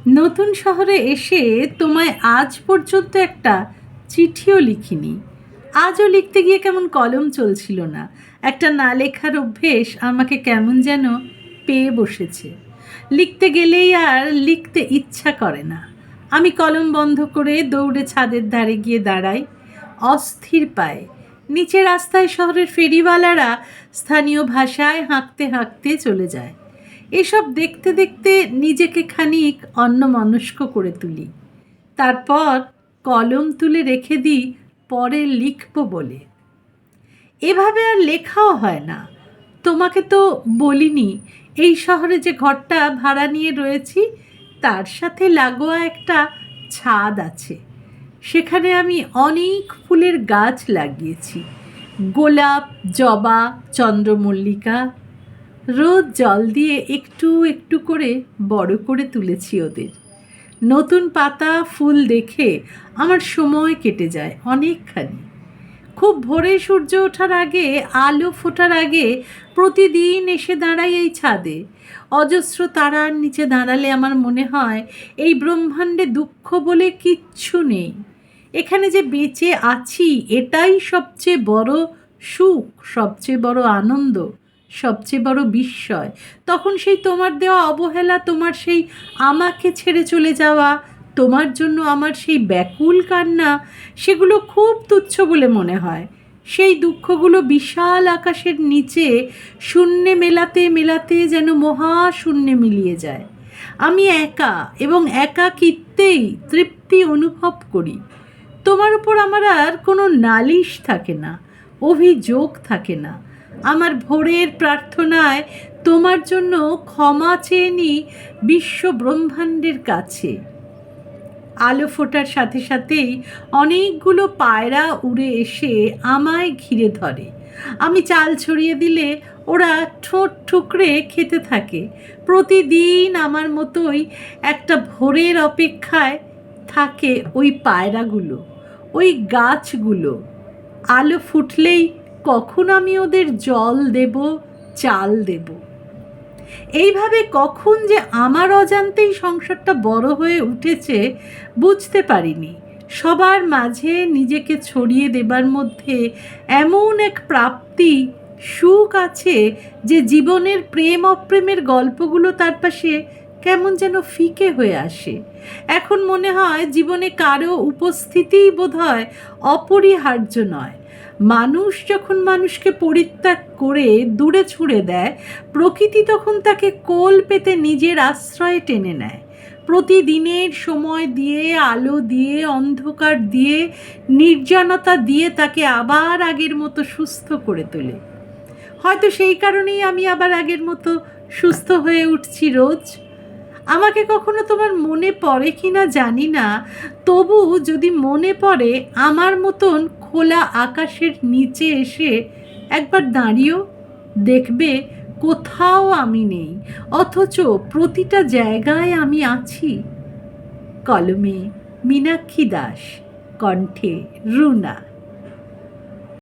নতুন শহরে এসে তোমায় আজ পর্যন্ত একটা চিঠিও লিখিনি। আজও লিখতে গিয়ে কেমন কলম চলছিল না। একটা না লেখার অভ্যেস আমাকে কেমন যেন পেয়ে বসেছে। লিখতে গেলেই আর লিখতে ইচ্ছা করে না। আমি কলম বন্ধ করে দৌড়ে ছাদের ধারে গিয়ে দাঁড়াই অস্থির পায়ে। নিচে রাস্তায় শহরের ফেরিওয়ালারা স্থানীয় ভাষায় হাঁকতে হাঁকতে চলে যায়। এসব দেখতে দেখতে নিজেকে খানিক অন্যমনস্ক করে তুলি। তারপর কলম তুলে রেখে দিই পরে লিখব বলে। এভাবে আর লেখাও হয় না। তোমাকে তো বলিনি এই শহরে যে ঘরটা ভাড়া নিয়ে রয়েছি তার সাথে লাগোয়া একটা ছাদ আছে। সেখানে আমি অনেক ফুলের গাছ লাগিয়েছি, গোলাপ, জবা, চন্দ্রমল্লিকা। রোজ জল দিয়ে একটু একটু করে বড় করে তুলেছি ওদের। নতুন পাতা ফুল দেখে আমার সময় কেটে যায় অনেকখানি। খুব ভোরে সূর্য ওঠার আগে, আলো ফোটার আগে প্রতিদিন এসে দাঁড়াই এই ছাদে। অজস্র তারার নিচে দাঁড়ালে আমার মনে হয় এই ব্রহ্মাণ্ডে দুঃখ বলে কিচ্ছু নেই। এখানে যে বেঁচে আছি এটাই সবচেয়ে বড় সুখ, সবচেয়ে বড় আনন্দ, সবচেয়ে বড় বিস্ময়। তখন সেই তোমার দেওয়া অবহেলা, তোমার সেই আমাকে ছেড়ে চলে যাওয়া, তোমার জন্য আমার সেই ব্যাকুল কান্না, সেগুলো খুব তুচ্ছ বলে মনে হয়। সেই দুঃখগুলো বিশাল আকাশের নিচে শূন্যে মেলাতে মেলাতে যেন মহাশূন্যে মিলিয়ে যায়। আমি একা এবং একাকিত্বেই তৃপ্তি অনুভব করি। তোমার উপর আমার আর কোনো নালিশ থাকে না, অভিযোগ থাকে না। আমার ভোরের প্রার্থনায় তোমার জন্য ক্ষমা চেয়ে নিই বিশ্ব ব্রহ্মাণ্ডের কাছে। আলো ফোটার সাথে সাথেই অনেকগুলো পায়রা উড়ে এসে আমায় ঘিরে ধরে। আমি চাল ছড়িয়ে দিলে ওরা ঠোঁট ঠুকরে খেতে থাকে। প্রতিদিন আমার মতোই একটা ভোরের অপেক্ষায় থাকে ওই পায়রাগুলো, ওই গাছগুলো। আলো ফুটলেই কখন আমি ওদের জল দেব, চাল দেব। এইভাবে কখন যে আমার অজান্তেই সংসারটা বড় হয়ে উঠেছে বুঝতে পারিনি। সবার মাঝে নিজেকে ছড়িয়ে দেবার মধ্যে এমন এক প্রাপ্তি, সুখ আছে যে জীবনের প্রেম অপ্রেমের গল্পগুলো তার পাশে কেমন যেন ফিকে হয়ে আসে। এখন মনে হয় জীবনে কারো উপস্থিতিই বোধহয় অপরিহার্য নয়। মানুষ যখন মানুষকে পরিত্যাগ করে দূরে ছুঁড়ে দেয়, প্রকৃতি তখন তাকে কোল পেতে নিজের আশ্রয়ে টেনে নেয়। প্রতিদিনের সময় দিয়ে, আলো দিয়ে, অন্ধকার দিয়ে, নির্জনতা দিয়ে তাকে আবার আগের মতো সুস্থ করে তোলে। হয়তো সেই কারণেই আমি আবার আগের মতো সুস্থ হয়ে উঠছি রোজ। আমাকে কখনো তোমার মনে পড়ে কি না জানি না, তবু যদি মনে পড়ে আমার মতন খোলা আকাশের নিচে এসে একবার দাঁড়িয়েও দেখবে কোথাও আমি নেই, অথচ প্রতিটা জায়গায় আমি আছি। কলমে মীনাক্ষী দাস, কণ্ঠে রুনা।